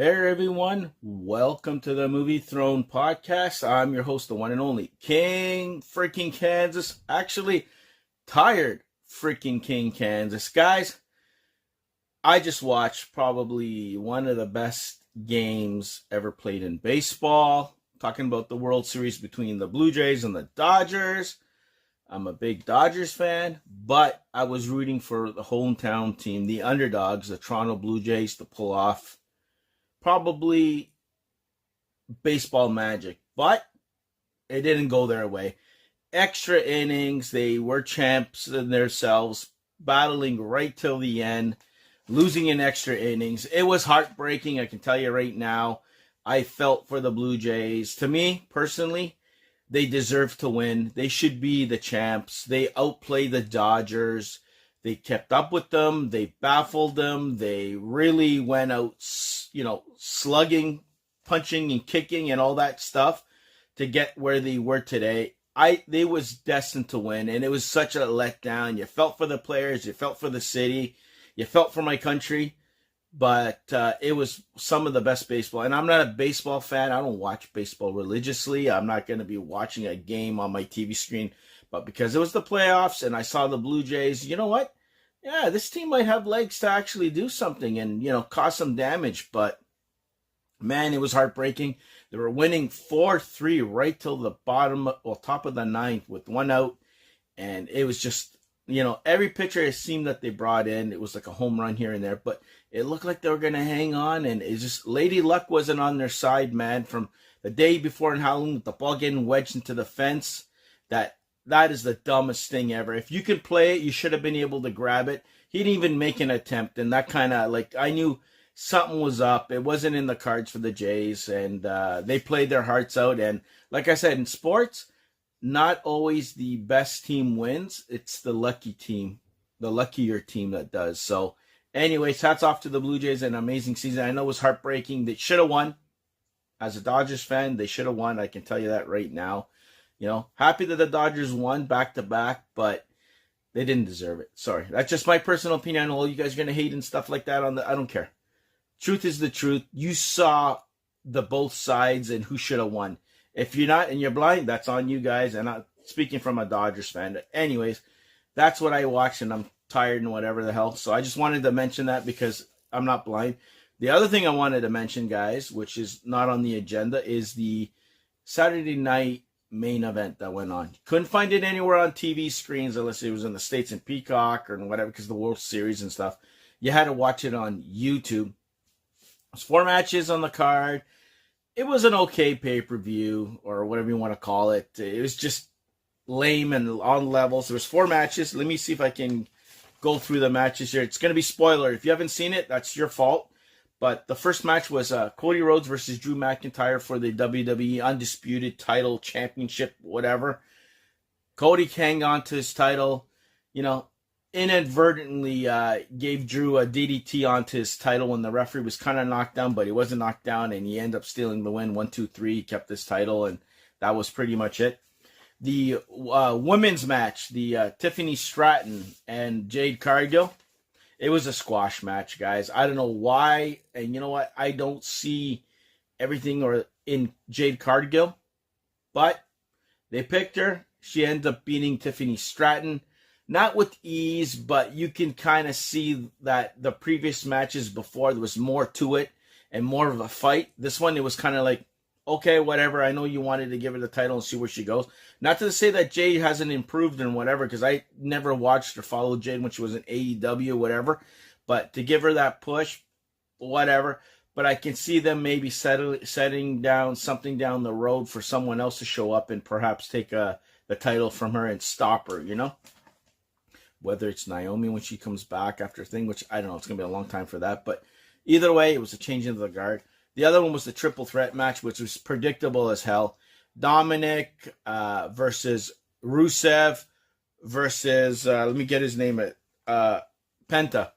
Hey everyone, welcome to the Movie Throne podcast. I'm your host, the one and only King freaking Kansas. Actually, tired freaking King Kansas. Guys, I just watched probably one of the best games ever played in baseball. Talking about the World Series between the Blue Jays and the Dodgers. I'm a big Dodgers fan, but I was rooting for the hometown team, the underdogs, the Toronto Blue Jays, to pull off probably baseball magic, but it didn't go their way. Extra innings, they were champs in themselves, battling right till the end, losing in extra innings. It was heartbreaking, I can tell you right now. I felt for the Blue Jays. To me, personally, they deserve to win. They should be the champs. They outplayed the Dodgers. They kept up with them. They baffled them. They really went out, slugging, punching, and kicking and all that stuff to get where they were today. They was destined to win, and it was such a letdown. You felt for the players. You felt for the city. You felt for my country. But it was some of the best baseball. And I'm not a baseball fan. I don't watch baseball religiously. I'm not going to be watching a game on my TV screen. But because it was the playoffs and I saw the Blue Jays, you know what? Yeah, this team might have legs to actually do something and, cause some damage. But, man, it was heartbreaking. They were winning 4-3 right till the top of the ninth with one out. And it was just, every pitcher it seemed that they brought in, it was like a home run here and there. But it looked like they were going to hang on. And it just, Lady Luck wasn't on their side, man. From the day before in Halloween with the ball getting wedged into the fence, that is the dumbest thing ever. If you could play it, you should have been able to grab it. He didn't even make an attempt, and that kind of, I knew something was up. It wasn't in the cards for the Jays, and they played their hearts out. And like I said, in sports, not always the best team wins. It's the lucky team, the luckier team that does. So anyways, hats off to the Blue Jays. An amazing season. I know it was heartbreaking. They should have won. As a Dodgers fan, they should have won. I can tell you that right now. Happy that the Dodgers won back-to-back, but they didn't deserve it. Sorry. That's just my personal opinion. I know you guys are going to hate and stuff like that. I don't care. Truth is the truth. You saw the both sides and who should have won. If you're not and you're blind, that's on you guys. And I'm speaking from a Dodgers fan. Anyways, that's what I watched, and I'm tired and whatever the hell. So I just wanted to mention that because I'm not blind. The other thing I wanted to mention, guys, which is not on the agenda, is the Saturday night main event that went on. Couldn't find it anywhere on TV screens unless it was in the States in Peacock or whatever because of the World Series and stuff. You had to watch it on YouTube. There's 4 matches on the card. It was an okay pay-per-view or whatever you want to call it. It was just lame and on levels. There was 4 matches. Let me see if I can go through the matches here. It's going to be spoiler. If you haven't seen it, that's your fault. But the first match was Cody Rhodes versus Drew McIntyre for the WWE Undisputed Title Championship, whatever. Cody hung on to his title, inadvertently gave Drew a DDT onto his title when the referee was kind of knocked down, but he wasn't knocked down, and he ended up stealing the win. 1-2-3, he kept his title, and that was pretty much it. The women's match, the Tiffany Stratton and Jade Cargill. It was a squash match, guys. I don't know why. And you know what? I don't see everything or in Jade Cargill. But they picked her. She ended up beating Tiffany Stratton. Not with ease, but you can kind of see that the previous matches before, there was more to it and more of a fight. This one, it was kind of like, okay, whatever. I know you wanted to give her the title and see where she goes. Not to say that Jade hasn't improved and whatever, because I never watched or followed Jade when she was in AEW, whatever. But to give her that push, whatever. But I can see them maybe setting down something down the road for someone else to show up and perhaps take the title from her and stop her, Whether it's Naomi when she comes back after a thing, which I don't know. It's going to be a long time for that. But either way, it was a change into the guard. The other one was the triple threat match, which was predictable as hell. Dominic versus Rusev versus, let me get his name, Penta.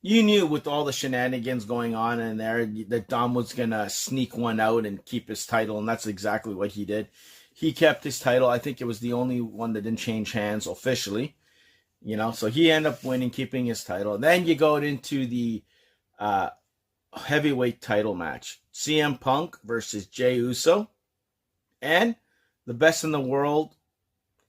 You knew with all the shenanigans going on in there that Dom was going to sneak one out and keep his title, and that's exactly what he did. He kept his title. I think it was the only one that didn't change hands officially. So he ended up winning, keeping his title. And then you go into the heavyweight title match. CM Punk versus Jey Uso. And the best in the world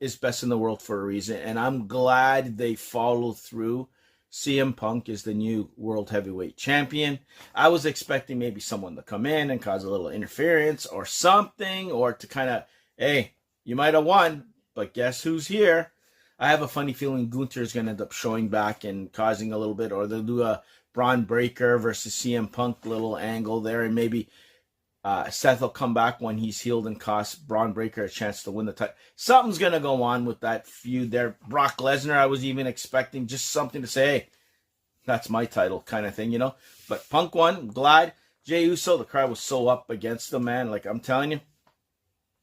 is best in the world for a reason. And I'm glad they followed through. CM Punk is the new world heavyweight champion. I was expecting maybe someone to come in and cause a little interference or something, or to kind of, hey, you might have won, but guess who's here? I have a funny feeling Gunther is going to end up showing back and causing a little bit, or they'll do a Braun Breaker versus CM Punk little angle there, and maybe Seth will come back when he's healed and cost Braun Breaker a chance to win the title. Something's going to go on with that feud there. Brock Lesnar, I was even expecting just something to say, hey, that's my title kind of thing, you know. But Punk won. I'm glad. Jey Uso, the crowd was so up against him, man. Like, I'm telling you,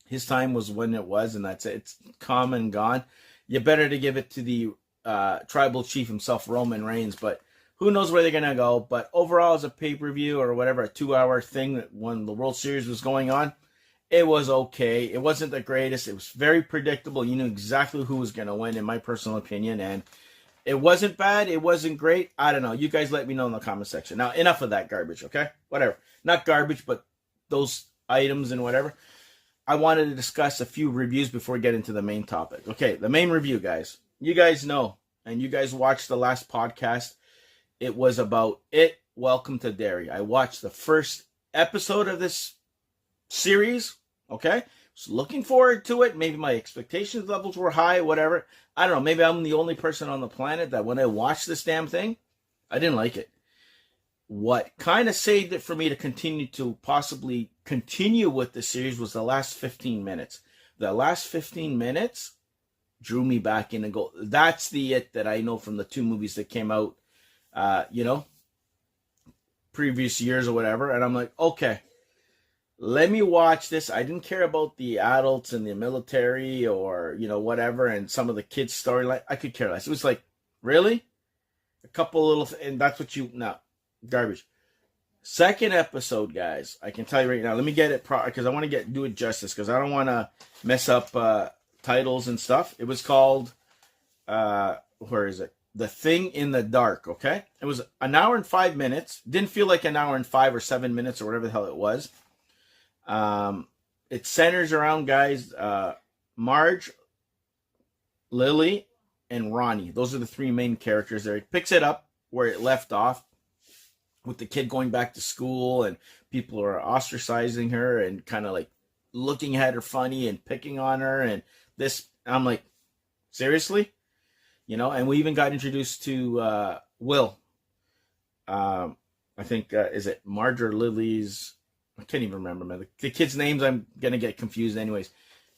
his time was when it was, and that's it. It's come and gone. You better to give it to the tribal chief himself, Roman Reigns, but who knows where they're going to go. But overall, as a pay-per-view or whatever, a 2-hour thing that when the World Series was going on, it was okay. It wasn't the greatest. It was very predictable. You knew exactly who was going to win, in my personal opinion. And it wasn't bad. It wasn't great. I don't know. You guys let me know in the comment section. Now, enough of that garbage, okay? Whatever. Not garbage, but those items and whatever. I wanted to discuss a few reviews before we get into the main topic. Okay, the main review, guys. You guys know, and you guys watched the last podcast. It was about It, Welcome to Derry. I watched the first episode of this series, okay? Was looking forward to it. Maybe my expectations levels were high, whatever. I don't know. Maybe I'm the only person on the planet that when I watched this damn thing, I didn't like it. What kind of saved it for me to continue to possibly continue with the series was the last 15 minutes. The last 15 minutes drew me back in and go, that's the It that I know from the two movies that came out previous years or whatever. And I'm like, okay, let me watch this. I didn't care about the adults and the military or, whatever. And some of the kids' storyline. I could care less. It was like, really? A couple little, and that's what no, garbage. Second episode, guys. I can tell you right now. Let me get it because I want to do it justice because I don't want to mess up titles and stuff. It was called, where is it? The Thing in the Dark, okay? It was an hour and 5 minutes. Didn't feel like an hour and 5 or 7 minutes or whatever the hell it was. It centers around, guys, Marge, Lily, and Ronnie. Those are the three main characters there. It picks it up where it left off with the kid going back to school and people are ostracizing her and kind of like looking at her funny and picking on her and this. I'm like, seriously? And we even got introduced to Will. I think, is it Marge or Lily's? I can't even remember, man. The kids' names, I'm going to get confused anyways.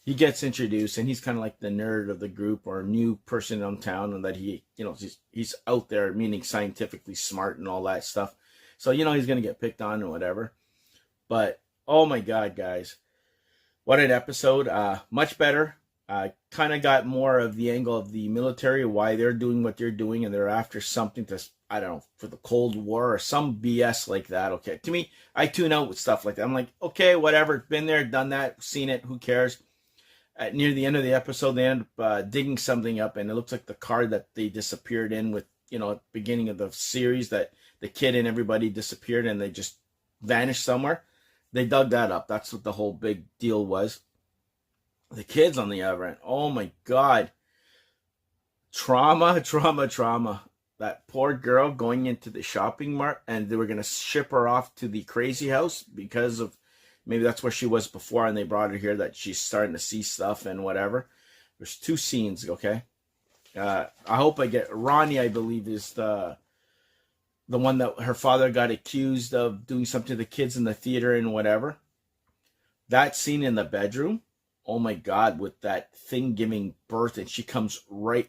He gets introduced, and he's kind of like the nerd of the group or a new person in town, and that he's out there, meaning scientifically smart and all that stuff. So, he's going to get picked on or whatever. But, oh my God, guys. What an episode. Much better. Kind of got more of the angle of the military, why they're doing what they're doing, and they're after something to, I don't know, for the Cold War or some BS like that. Okay, to me, I tune out with stuff like that. I'm like, okay, whatever, been there, done that, seen it, who cares? Near the end of the episode, they end up digging something up, and it looks like the car that they disappeared in with, at the beginning of the series, that the kid and everybody disappeared and they just vanished somewhere. They dug that up. That's what the whole big deal was. The kids on the other end, oh my God. Trauma. That poor girl going into the shopping mart and they were going to ship her off to the crazy house because of, maybe that's where she was before and they brought her here, that she's starting to see stuff and whatever. There's two scenes, okay? I hope I get, Ronnie, I believe, is the one that her father got accused of doing something to the kids in the theater and whatever. That scene in the bedroom, oh my God, with that thing giving birth and she comes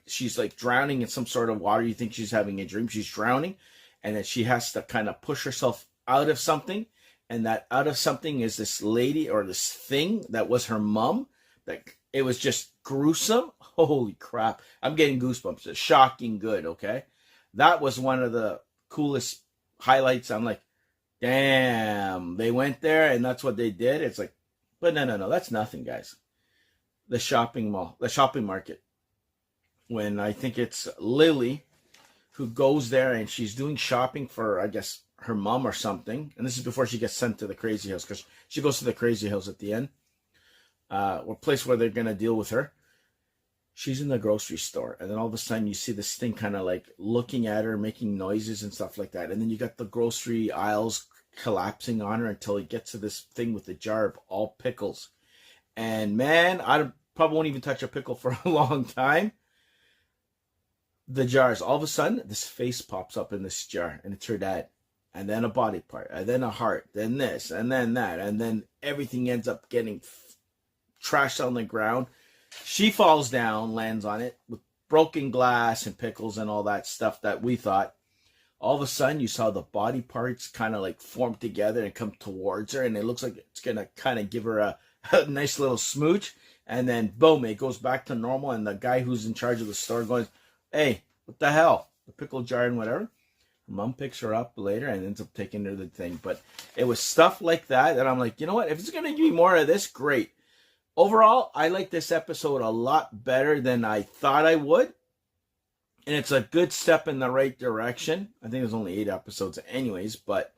she's like drowning in some sort of water. You think she's having a dream. She's drowning. And then she has to kind of push herself out of something. And that out of something is this lady or this thing that was her mom. That it was just gruesome. Holy crap. I'm getting goosebumps. It's shocking good, okay? That was one of the coolest highlights. I'm like, damn, they went there and that's what they did. It's like, but no, that's nothing, guys. The shopping market. When I think it's Lily who goes there and she's doing shopping for, I guess, her mom or something. And this is before she gets sent to the crazy house, because she goes to the crazy house at the end, or place where they're going to deal with her. She's in the grocery store, and then all of a sudden you see this thing kind of like looking at her, making noises and stuff like that. And then you got the grocery aisles collapsing on her until it gets to this thing with the jar of all pickles. And man, I probably won't even touch a pickle for a long time. The jars, all of a sudden, this face pops up in this jar, and it's her dad. And then a body part, and then a heart, then this, and then that, and then everything ends up getting trashed on the ground. She falls down, lands on it with broken glass and pickles and all that stuff that we thought. All of a sudden, you saw the body parts kind of like form together and come towards her, and it looks like it's going to kind of give her a nice little smooch. And then, boom, it goes back to normal, and the guy who's in charge of the store goes, hey, what the hell? The pickle jar and whatever. Her mom picks her up later and ends up taking her to the thing. But it was stuff like that I'm like, you know what? If it's going to give me more of this, great. Overall, I like this episode a lot better than I thought I would. And it's a good step in the right direction. I think there's only 8 episodes anyways, but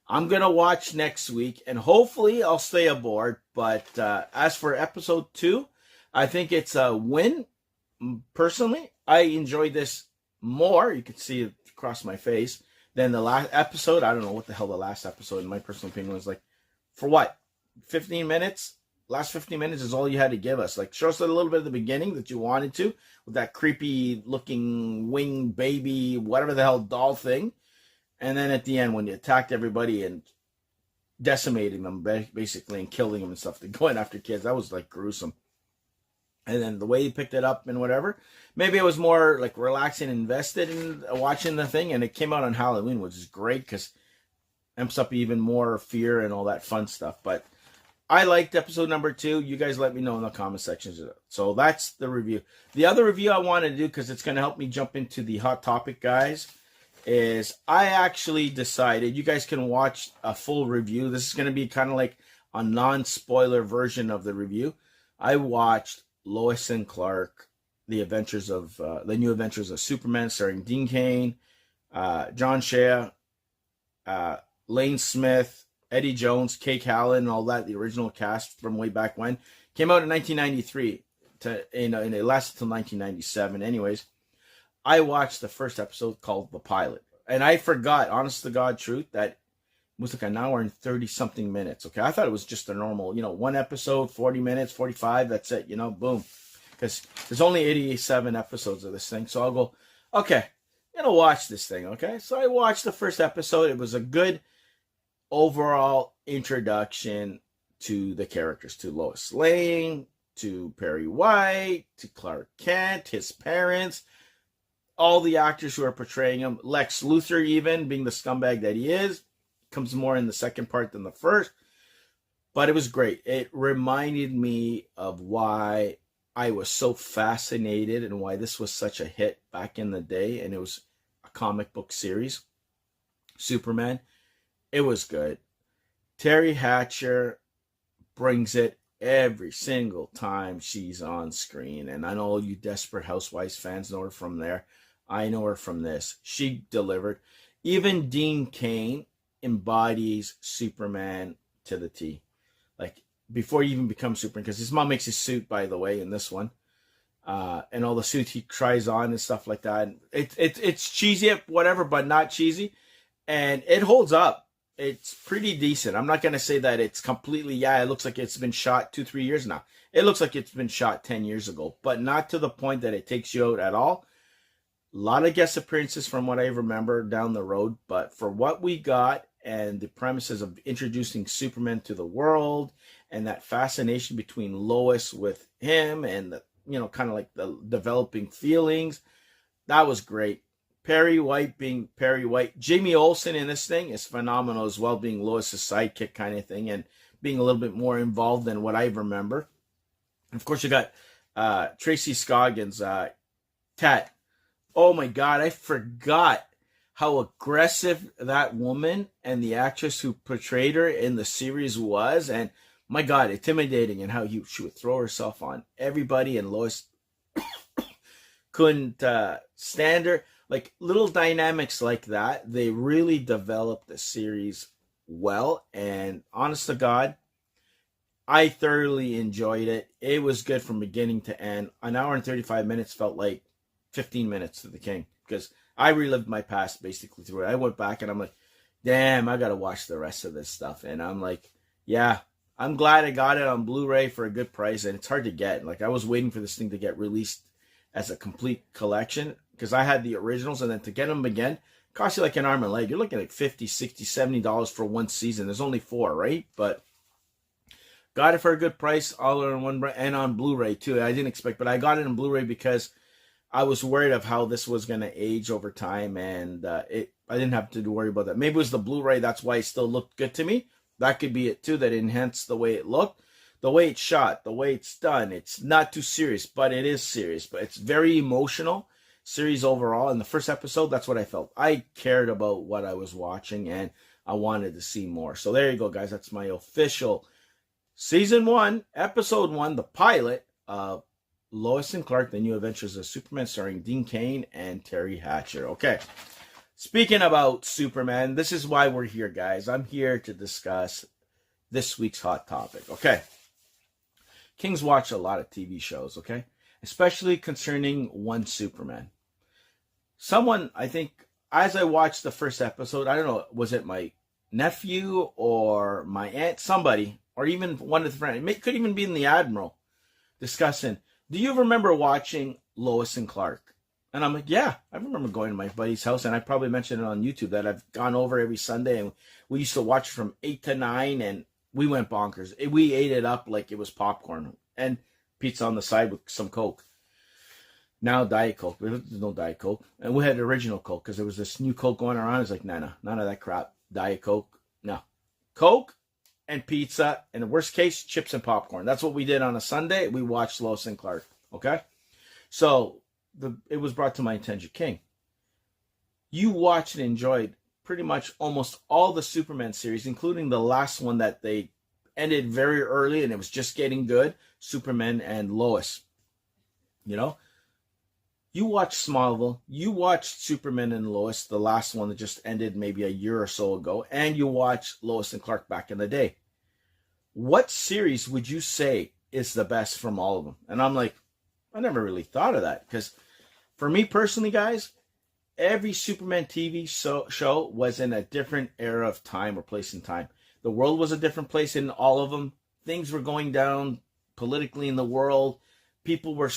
I'm going to watch next week, and hopefully I'll stay aboard. But as for episode 2, I think it's a win. Personally, I enjoyed this more. You can see it across my face than the last episode. I don't know what the hell the last episode, in my personal opinion, was like. For what? 15 minutes? Last 15 minutes is all you had to give us. Like, show us a little bit at the beginning that you wanted to, with that creepy looking wing baby, whatever the hell doll thing. And then at the end, when you attacked everybody and decimating them, basically, and killing them and stuff, going after kids, that was like gruesome. And then the way you picked it up and whatever, maybe I was more like relaxing and invested in watching the thing. And it came out on Halloween, which is great because it amps up even more fear and all that fun stuff. But I liked episode number 2. You guys let me know in the comment sections. So that's the review. The other review I wanted to do, because it's going to help me jump into the hot topic, guys, is I actually decided, you guys can watch a full review. This is going to be kind of like a non-spoiler version of the review. I watched Lois and Clark, the new adventures of Superman, starring Dean Cain, John Shea, Lane Smith, Eddie Jones, Kate Callan, and all that, the original cast from way back when. Came out in 1993, and it lasted till 1997. Anyways, I watched the first episode called The Pilot. And I forgot, honest to God truth, that it was like an hour and 30-something minutes, okay? I thought it was just a normal, one episode, 40 minutes, 45, that's it, boom. Because there's only 87 episodes of this thing, so I'll go, okay, I'm going to watch this thing, okay? So I watched the first episode. It was a good overall introduction to the characters, to Lois Lane, to Perry White, to Clark Kent, his parents, all the actors who are portraying him. Lex Luthor, even being the scumbag that he is, comes more in the second part than the first. But it was great. It reminded me of why I was so fascinated and why this was such a hit back in the day. And it was a comic book series, Superman. It was good. Terry Hatcher brings it every single time she's on screen. And I know you Desperate Housewives fans know her from there. I know her from this. She delivered. Even Dean Cain embodies Superman to the T. Like, before he even becomes Superman, because his mom makes his suit, by the way, in this one. And all the suits he tries on and stuff like that. It's cheesy, whatever, but not cheesy. And it holds up. It's pretty decent. I'm not going to say that it's completely, it looks like it's been shot 2-3 years now. It looks like it's been shot 10 years ago, but not to the point that it takes you out at all. A lot of guest appearances from what I remember down the road, but for what we got and the premises of introducing Superman to the world and that fascination between Lois with him and the, kind of like the developing feelings, that was great. Perry White being Perry White. Jamie Olsen in this thing is phenomenal as well, being Lois's sidekick kind of thing and being a little bit more involved than what I remember. And of course, you got Tracy Scoggins, Tat. Oh my God, I forgot how aggressive that woman and the actress who portrayed her in the series was. And my God, intimidating, and how she would throw herself on everybody, and Lois couldn't stand her. Like little dynamics like that, they really developed the series well. And honest to God, I thoroughly enjoyed it. It was good from beginning to end. An hour and 35 minutes felt like 15 minutes to the king because I relived my past basically through it. I went back and I'm like, damn, I got to watch the rest of this stuff. And I'm like, yeah, I'm glad I got it on Blu-ray for a good price. And it's hard to get. Like I was waiting for this thing to get released as a complete collection because I had the originals, and then to get them again cost you like an arm and leg. You're looking at $50, $60, $70 for one season. There's only 4, right? But got it for a good price, all in one, and on Blu-ray too. I didn't expect, but I got it on Blu-ray because I was worried of how this was going to age over time, and I didn't have to worry about that. Maybe it was the Blu-ray, that's why it still looked good to me. That could be it too, that enhanced the way it looked. The way it's shot, the way it's done, it's not too serious, but it is serious. But it's very emotional series overall. In the first episode, that's what I felt. I cared about what I was watching, and I wanted to see more. So there you go, guys. That's my official Season 1, Episode 1, the pilot of Lois and Clark, The New Adventures of Superman, starring Dean Cain and Terry Hatcher. Okay, speaking about Superman, this is why we're here, guys. I'm here to discuss this week's hot topic. Okay, King's watch a lot of TV shows, okay? Especially concerning one Superman. Someone, I think, as I watched the first episode, I don't know, was it my nephew or my aunt, somebody, or even one of the friends, it could even be in the Admiral, discussing, do you remember watching Lois and Clark? And I'm like, yeah, I remember going to my buddy's house, and I probably mentioned it on YouTube that I've gone over every Sunday, and we used to watch from 8 to 9, and we went bonkers. We ate it up like it was popcorn and pizza on the side with some Coke. Now Diet Coke. There's no Diet Coke. And we had original Coke because there was this new Coke going around. It's like, nah, none of that crap. Diet Coke. No. Coke and pizza. And in the worst case, chips and popcorn. That's what we did on a Sunday. We watched Lois and Clark. Okay? So it was brought to my attention, King. You watched and enjoyed pretty much almost all the Superman series, including the last one that they ended very early and it was just getting good, Superman and Lois. You know? You watched Smallville, you watched Superman and Lois, the last one that just ended maybe a year or so ago, and you watched Lois and Clark back in the day. What series would you say is the best from all of them? And I'm like, I never really thought of that, because for me personally, guys, every Superman TV show was in a different era of time or place in time. The world was a different place in all of them. Things were going down politically in the world. People were,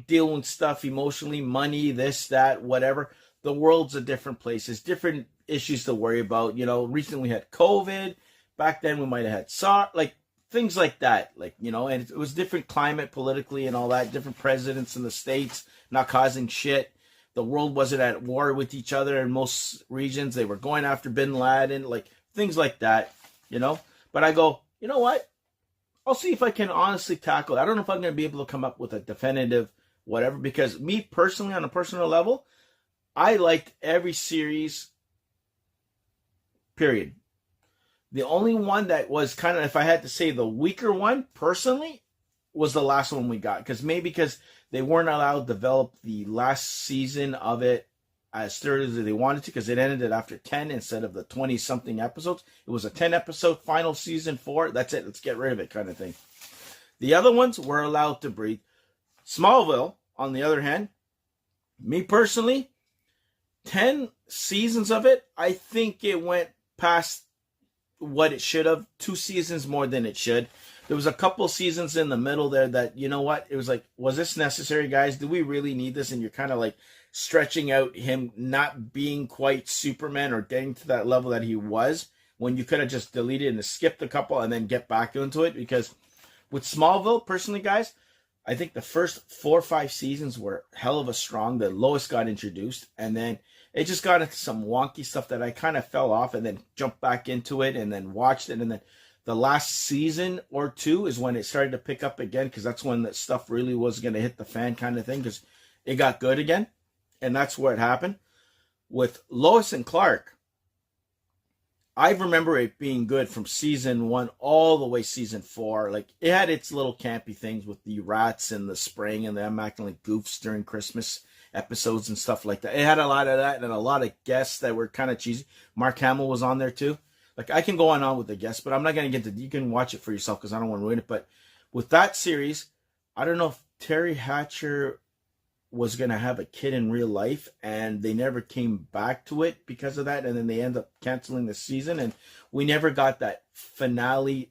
dealing with stuff emotionally, money, this, that, whatever. The world's a different place. There's different issues to worry about. Recently we had COVID. Back then we might have had SARS, like things like that. And it was different climate politically and all that. Different presidents in the States not causing shit. The world wasn't at war with each other in most regions. They were going after Bin Laden, things like that, But I go, you know what? I'll see if I can honestly tackle it. I don't know if I'm going to be able to come up with a definitive whatever, because me personally, on a personal level, I liked every series, period. The only one that was kind of, if I had to say the weaker one, personally, was the last one we got. Because they weren't allowed to develop the last season of it as thoroughly as they wanted to, because it ended after 10 instead of the 20-something episodes. It was a 10-episode final season 4. That's it. Let's get rid of it kind of thing. The other ones were allowed to breathe. Smallville, on the other hand, me personally, 10 seasons of it, I think it went past what it should have. 2 seasons more than it should. There was a couple seasons in the middle there that, it was like, was this necessary, guys? Do we really need this? And you're kind of stretching out him not being quite Superman or getting to that level that he was, when you could have just deleted and skipped a couple and then get back into it. Because with Smallville, personally, guys, I think the first 4 or 5 seasons were hell of a strong. The Lois got introduced, and then it just got into some wonky stuff that I kind of fell off and then jumped back into it and then watched it. And then the last season or 2 is when it started to pick up again, because that's when that stuff really was going to hit the fan kind of thing, because it got good again. And that's where it happened. With Lois and Clark, I remember it being good from season 1 all the way season 4. It had its little campy things with the rats and the spraying and them acting like goofs during Christmas episodes and stuff like that. It had a lot of that and a lot of guests that were kind of cheesy. Mark Hamill was on there too. Like, I can go on with the guests, but I'm not going to get to, you can watch it for yourself because I don't want to ruin it. But with that series, I don't know if Terry Hatcher was going to have a kid in real life, and they never came back to it because of that, and then they end up canceling the season, and we never got that finale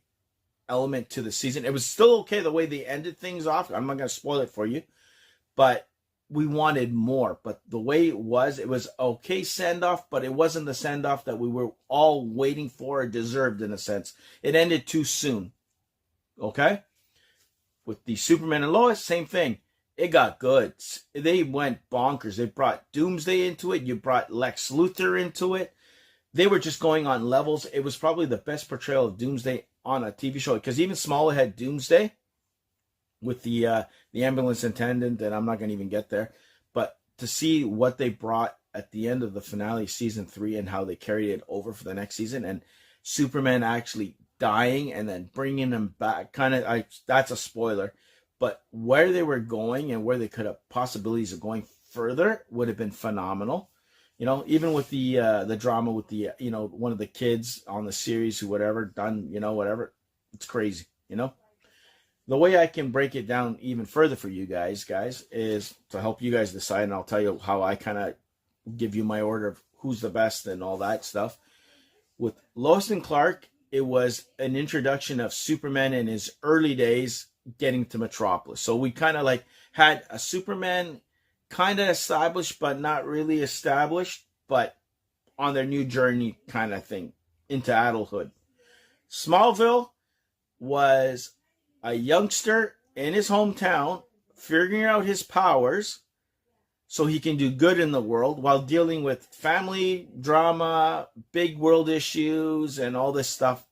element to the season. It was still okay the way they ended things off. I'm not going to spoil it for you, but we wanted more. But the way it was okay send-off, but it wasn't the send-off that we were all waiting for or deserved in a sense. It ended too soon. Okay? With the Superman and Lois, same thing. It got good. They went bonkers. They brought Doomsday into it. You brought Lex Luthor into it. They were just going on levels. It was probably the best portrayal of Doomsday on a TV show, because even Smallville had Doomsday with the ambulance attendant, and I'm not going to even get there. But to see what they brought at the end of the finale, season 3, and how they carried it over for the next season, and Superman actually dying and then bringing him back, that's a spoiler. But where they were going and where they could have possibilities of going further would have been phenomenal. You know, even with the drama with the, one of the kids on the series who whatever done, whatever. It's crazy, The way I can break it down even further for you guys, is to help you guys decide, and I'll tell you how I kind of give you my order of who's the best and all that stuff. With Lois and Clark, it was an introduction of Superman in his early days getting to Metropolis. So we kind of like had a Superman kind of established, but not really established, but on their new journey kind of thing into adulthood. Smallville was a youngster in his hometown figuring out his powers so he can do good in the world while dealing with family drama, big world issues, and all this stuff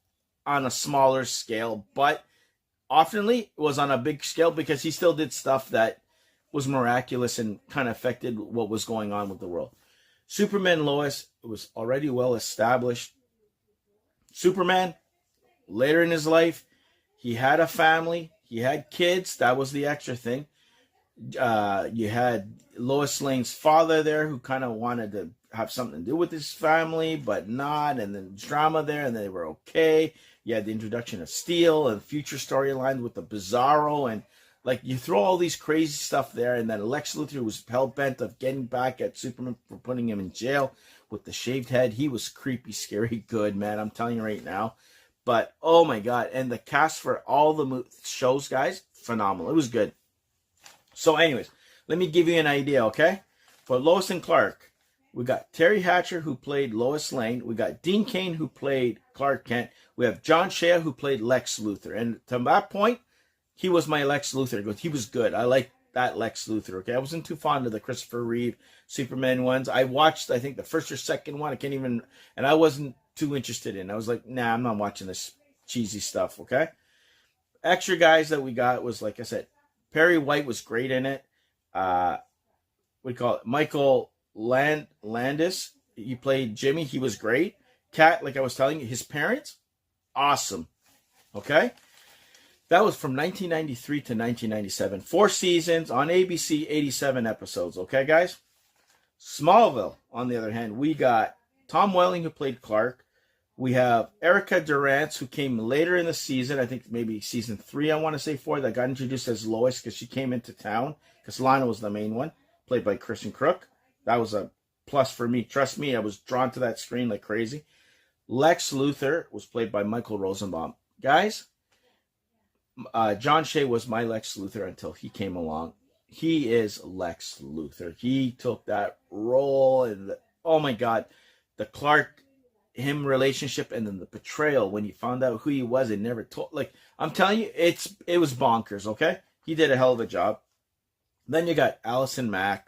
on a smaller scale. But oftenly it was on a big scale because he still did stuff that was miraculous and kind of affected what was going on with the world. Superman and Lois, it was already well established. Superman, later in his life, he had a family, he had kids. That was the extra thing. You had Lois Lane's father there who kind of wanted to have something to do with his family, but not. And then drama there, and they were okay. You had the introduction of Steel and future storylines with the Bizarro, and like you throw all these crazy stuff there, and then Lex Luthor was hell-bent of getting back at Superman for putting him in jail with the shaved head. He was creepy, scary good, man. I'm telling you right now. But, oh my God. And the cast for all the shows, guys, phenomenal. It was good. So anyways, let me give you an idea, okay? For Lois and Clark, we got Terry Hatcher, who played Lois Lane. We got Dean Cain, who played Clark Kent. We have John Shea, who played Lex Luthor. And to that point, he was my Lex Luthor. He was good. I liked that Lex Luthor, okay? I wasn't too fond of the Christopher Reeve Superman ones. I watched, I think, the first or second one. And I wasn't too interested in. I was like, nah, I'm not watching this cheesy stuff, okay? Extra guys that we got was, like I said, Perry White was great in it. We call it Michael Landis. He played Jimmy. He was great. Kat, like I was telling you, his parents, awesome. Okay? That was from 1993 to 1997. 4 seasons on ABC, 87 episodes. Okay, guys? Smallville, on the other hand, we got Tom Welling, who played Clark. We have Erica Durance, who came later in the season. I think maybe season 3, I want to say 4, that got introduced as Lois because she came into town. Because Lana was the main one, played by Kristen Crook. That was a plus for me. Trust me, I was drawn to that screen like crazy. Lex Luthor was played by Michael Rosenbaum. Guys, John Shea was my Lex Luthor until he came along. He is Lex Luthor. He took that role, and oh my God, the Clark him relationship, and then the betrayal when you found out who he was and never told. Like, I'm telling you, it was bonkers. Okay, he did a hell of a job. Then you got Allison Mack.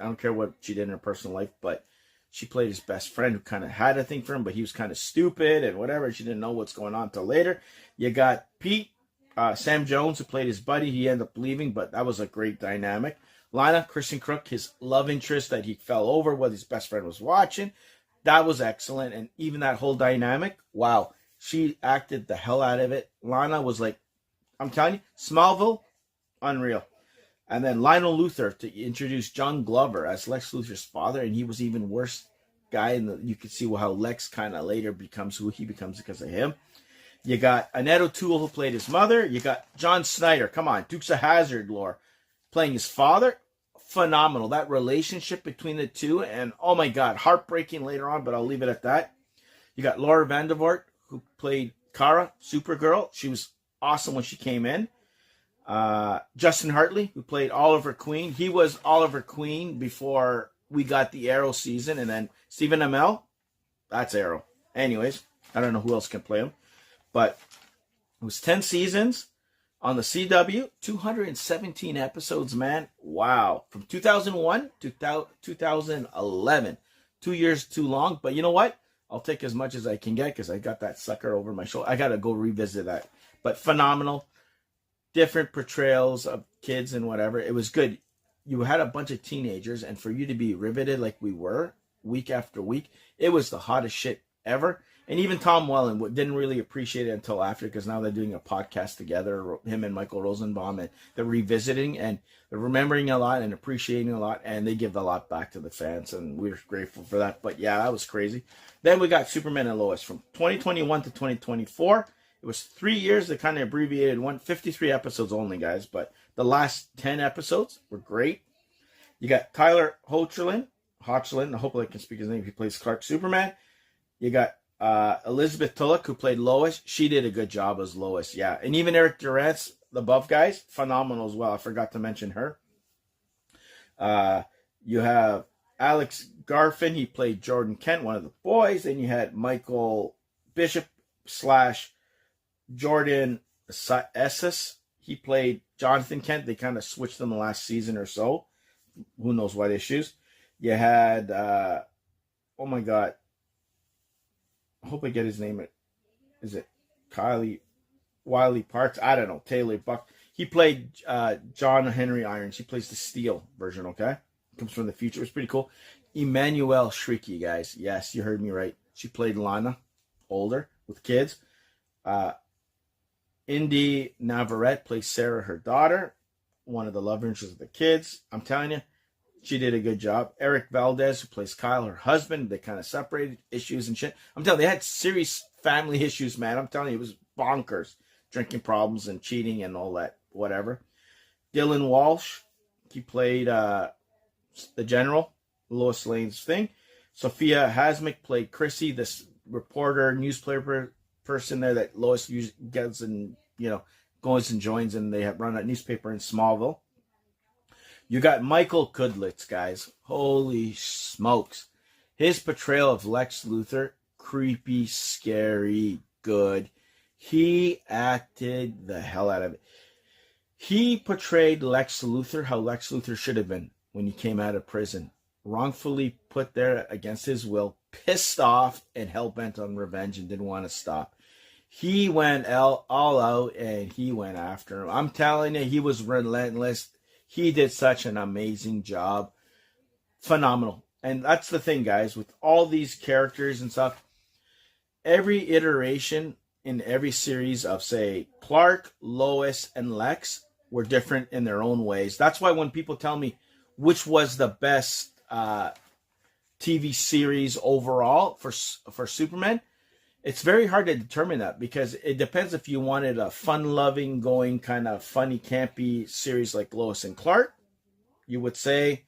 I don't care what she did in her personal life, but she played his best friend who kind of had a thing for him, but he was kind of stupid and whatever. She didn't know what's going on until later. You got Pete, Sam Jones, who played his buddy. He ended up leaving, but that was a great dynamic. Lana, Kristen Crook, his love interest that he fell over while his best friend was watching. That was excellent. And even that whole dynamic, wow, she acted the hell out of it. Lana was like, I'm telling you, Smallville, unreal. And then Lionel Luthor to introduce John Glover as Lex Luthor's father, and he was even worse guy. And you could see how Lex kind of later becomes who he becomes because of him. You got Annette O'Toole, who played his mother. You got John Snyder, come on, Dukes of Hazzard lore, playing his father. Phenomenal. That relationship between the two, and oh my God, heartbreaking later on, but I'll leave it at that. You got Laura Vandervoort, who played Kara, Supergirl. She was awesome when she came in. Justin Hartley, who played Oliver Queen. He was Oliver Queen before we got the Arrow season. And then Stephen Amell, that's Arrow. Anyways, I don't know who else can play him. But it was 10 seasons on the CW, 217 episodes, man. Wow. From 2001 to 2011. 2 years too long. But you know what? I'll take as much as I can get because I got that sucker over my shoulder. I got to go revisit that. But phenomenal. Different portrayals of kids and whatever. It was good. You had a bunch of teenagers, and for you to be riveted like we were week after week, it was the hottest shit ever. And even Tom Welling didn't really appreciate it until after, because now they're doing a podcast together, him and Michael Rosenbaum, and they're revisiting and they're remembering a lot and appreciating a lot, and they give a lot back to the fans, and we're grateful for that. But yeah, that was crazy. Then we got Superman and Lois from 2021 to 2024. It was 3 years. They kind of abbreviated 53 episodes only, guys, but the last 10 episodes were great. You got Tyler Hoechlin. I hope I can speak his name. He plays Clark Superman. You got Elizabeth Tulloch, who played Lois. She did a good job as Lois, yeah. And even Eric Durant's, the buff guys, phenomenal as well. I forgot to mention her. You have Alex Garfin. He played Jordan Kent, one of the boys. And you had Michael Bishop / Jordan Esses. He played Jonathan Kent. They kind of switched them the last season or so. Who knows what issues. You had, oh my God, I hope I get his name. Is it Wiley Parks? I don't know. Taylor Buck. He played John Henry Irons. He plays the Steel version, okay? Comes from the future. It was pretty cool. Emmanuelle Shrieky, guys. Yes, you heard me right. She played Lana, older, with kids. Indy Navarrete plays Sarah, her daughter, one of the love interests of the kids. I'm telling you, she did a good job. Eric Valdez, who plays Kyle, her husband, they kind of separated, issues and shit. I'm telling you, they had serious family issues, man. I'm telling you, it was bonkers. Drinking problems and cheating and all that, whatever. Dylan Walsh, he played the general, Lois Lane's thing. Sophia Hasmick played Chrissy, this reporter, newspaper person there that Lois gets and, goes and joins, and they have run a newspaper in Smallville. You got Michael Kudlitz, guys. Holy smokes. His portrayal of Lex Luthor, creepy, scary, good. He acted the hell out of it. He portrayed Lex Luthor how Lex Luthor should have been when he came out of prison. Wrongfully put there against his will, pissed off and hell-bent on revenge and didn't want to stop. He went all out and he went after him. I'm telling you, he was relentless. He did such an amazing job. Phenomenal. And that's the thing, guys, with all these characters and stuff, every iteration in every series of, say, Clark, Lois, and Lex were different in their own ways. That's why when people tell me which was the best TV series overall for Superman, it's very hard to determine that, because it depends if you wanted a fun-loving, going kind of funny, campy series like Lois and Clark, you would say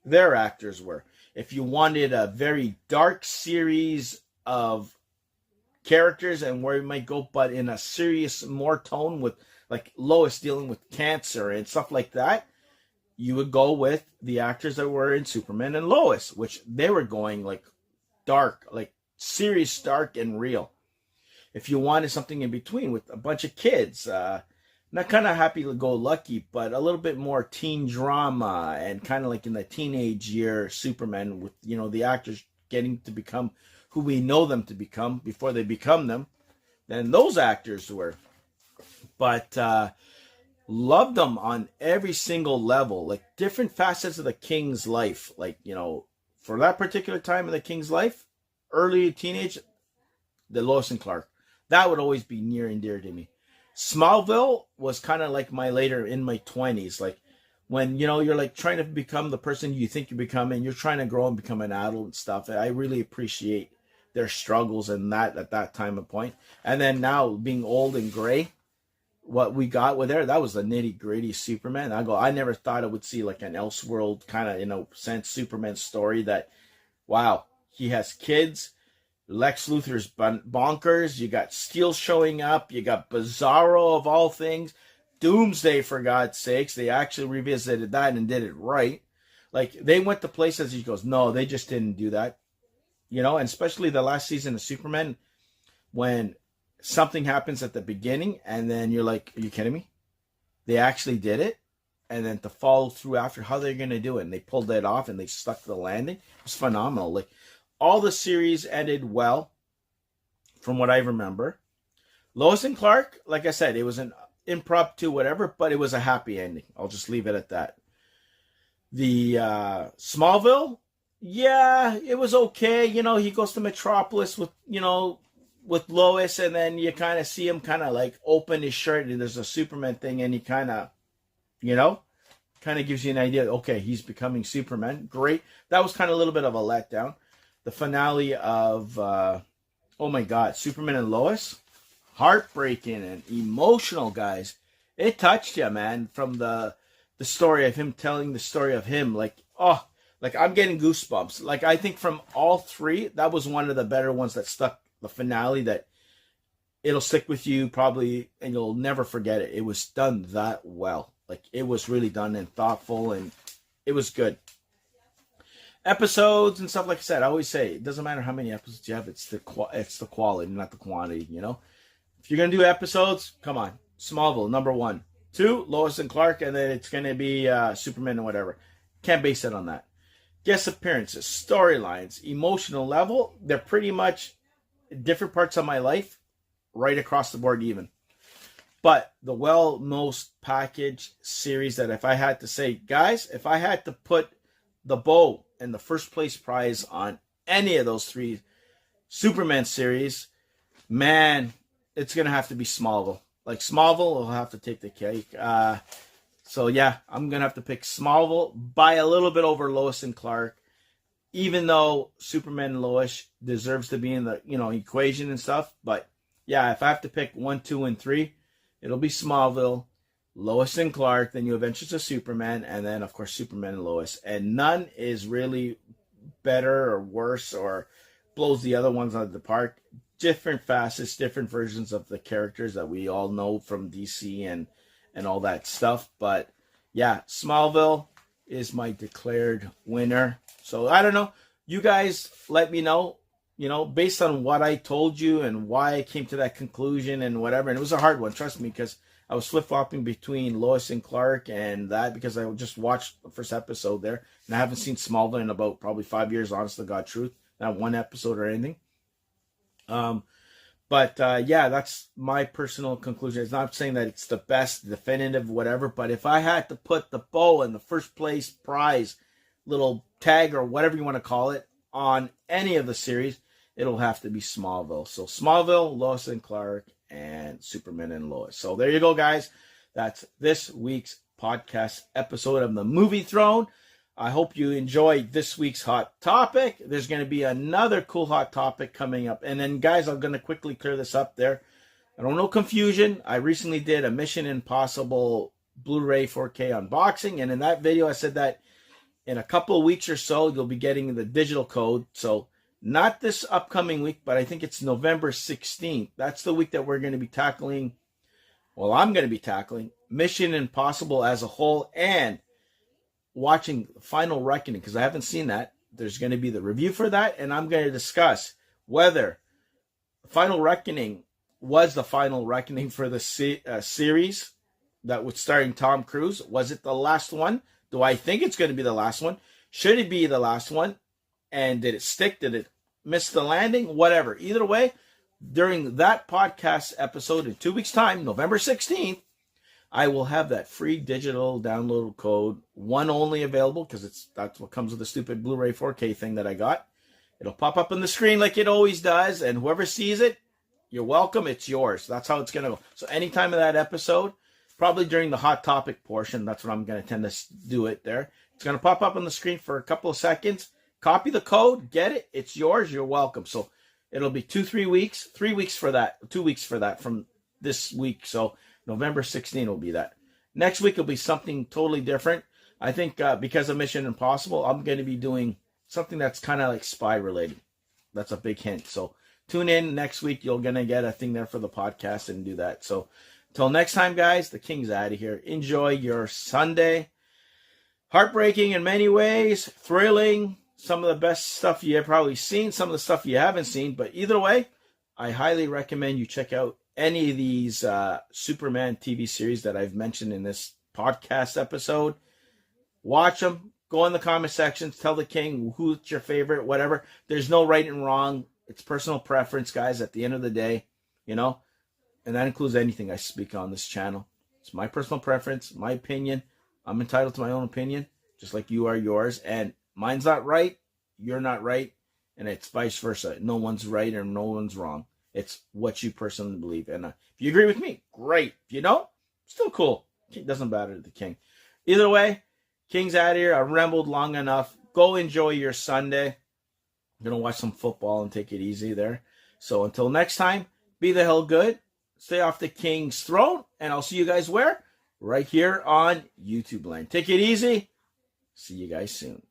their actors were. If you wanted a very dark series of characters and where you might go, but in a serious, more tone with like Lois dealing with cancer and stuff like that, you would go with the actors that were in Superman and Lois, which they were going like dark, like serious, dark, and real. If you wanted something in between with a bunch of kids, not kind of happy-go-lucky, but a little bit more teen drama and kind of like in the teenage year Superman with, the actors getting to become who we know them to become before they become them, then those actors were. But loved them on every single level, like different facets of the King's life. Like, for that particular time in the King's life, early teenage, the Lois and Clark. That would always be near and dear to me. Smallville was kind of like my later in my 20s. Like when, you know, you're like trying to become the person you think you're becoming, you're trying to grow and become an adult and stuff. And I really appreciate their struggles and that at that time and point. And then now being old and gray, what we got with there, that was the nitty gritty Superman. I never thought I would see like an Elseworld kind of, you know, sense Superman story that, wow, he has kids. Lex Luthor's bonkers. You got Steel showing up. You got Bizarro of all things. Doomsday, for God's sakes. They actually revisited that and did it right. Like, they went to places, he goes, no, they just didn't do that. You know, and especially the last season of Superman, when something happens at the beginning and then you're like, are you kidding me? They actually did it. And then to follow through after, how they're going to do it. And they pulled it off and they stuck to the landing. It was phenomenal. Like, all the series ended well, from what I remember. Lois and Clark, like I said, it was an impromptu whatever, but it was a happy ending. I'll just leave it at that. The Smallville, yeah, it was okay. You know, he goes to Metropolis with, you know, with Lois, and then you kind of see him kind of like open his shirt and there's a Superman thing, and he kind of, you know, kind of gives you an idea. Okay, he's becoming Superman. Great. That was kind of a little bit of a letdown. The finale of, oh my God, Superman and Lois, heartbreaking and emotional, guys. It touched you, man, from the story of him telling the story of him. Like, oh, like I'm getting goosebumps. Like, I think from all three, that was one of the better ones that stuck, the finale, that it'll stick with you probably and you'll never forget it. It was done that well. Like, it was really done and thoughtful, and it was good. Episodes and stuff, like I said, I always say, it doesn't matter how many episodes you have, it's the quality, not the quantity, you know? If you're going to do episodes, come on. Smallville, number 1. 2, Lois and Clark, and then it's going to be Superman and whatever. Can't base it on that. Guest appearances, storylines, emotional level, they're pretty much different parts of my life, right across the board even. But the most packaged series that if I had to say, guys, if I had to put the bow and the first place prize on any of those 3 Superman series, man, it's going to have to be Smallville. Like, Smallville will have to take the cake. So, yeah, I'm going to have to pick Smallville by a little bit over Lois and Clark, even though Superman and Lois deserves to be in the, you know, equation and stuff. But, yeah, if I have to pick 1, 2, and 3, it'll be Smallville, Lois and Clark, then New Adventures of Superman, and then, of course, Superman and Lois. And none is really better or worse or blows the other ones out of the park. Different facets, different versions of the characters that we all know from DC and all that stuff. But, yeah, Smallville is my declared winner. So, I don't know. You guys let me know, you know, based on what I told you and why I came to that conclusion and whatever. And it was a hard one, trust me, because I was flip-flopping between Lois and Clark and that, because I just watched the first episode there. And I haven't seen Smallville in about probably 5 years, honest to God truth. Not one episode or anything. Yeah, that's my personal conclusion. It's not saying that it's the best, definitive, whatever. But if I had to put the bow and the first place prize, little tag or whatever you want to call it, on any of the series, it'll have to be Smallville. So Smallville, Lois and Clark, and Superman and Lois. So there you go, guys. That's this week's podcast episode of the Movie Throne. I hope you enjoyed this week's hot topic. There's going to be another cool hot topic coming up. And then, guys, I'm going to quickly clear this up there. I don't know confusion. I recently did a Mission Impossible Blu-ray 4K unboxing. And in that video, I said that in a couple of weeks or so, you'll be getting the digital code. So not this upcoming week, but I think it's November 16th. That's the week that we're going to be tackling, well, I'm going to be tackling Mission Impossible as a whole and watching Final Reckoning, because I haven't seen that. There's going to be the review for that, and I'm going to discuss whether Final Reckoning was the final reckoning for the series that was starring Tom Cruise. Was it the last one? Do I think it's going to be the last one? Should it be the last one? And did it stick? Did it miss the landing? Whatever. Either way, during that podcast episode in 2 weeks' time, November 16th, I will have that free digital download code, one only available, because that's what comes with the stupid Blu-ray 4K thing that I got. It'll pop up on the screen like it always does, and whoever sees it, you're welcome. It's yours. That's how it's going to go. So anytime of that episode, probably during the hot topic portion. That's what I'm going to tend to do it there. It's going to pop up on the screen for a couple of seconds. Copy the code, get it. It's yours. You're welcome. So it'll be 3 weeks for that, 2 weeks for that from this week. So November 16 will be that. Next week will be something totally different. I think because of Mission Impossible, I'm going to be doing something that's kind of like spy related. That's a big hint. So tune in next week. You're going to get a thing there for the podcast and do that. So until next time, guys, the King's out of here. Enjoy your Sunday. Heartbreaking in many ways, thrilling, some of the best stuff you have probably seen, some of the stuff you haven't seen. But either way, I highly recommend you check out any of these Superman TV series that I've mentioned in this podcast episode. Watch them. Go in the comment sections. Tell the King who's your favorite, whatever. There's no right and wrong. It's personal preference, guys, at the end of the day, you know. And that includes anything I speak on this channel. It's my personal preference, my opinion. I'm entitled to my own opinion, just like you are yours. And mine's not right, you're not right, and it's vice versa. No one's right or no one's wrong. It's what you personally believe. And if you agree with me, great. If you don't, still cool. It doesn't matter to the King. Either way, King's out of here. I rambled long enough. Go enjoy your Sunday. I'm going to watch some football and take it easy there. So until next time, be the hell good. Stay off the King's throne. And I'll see you guys where? Right here on YouTube land. Take it easy. See you guys soon.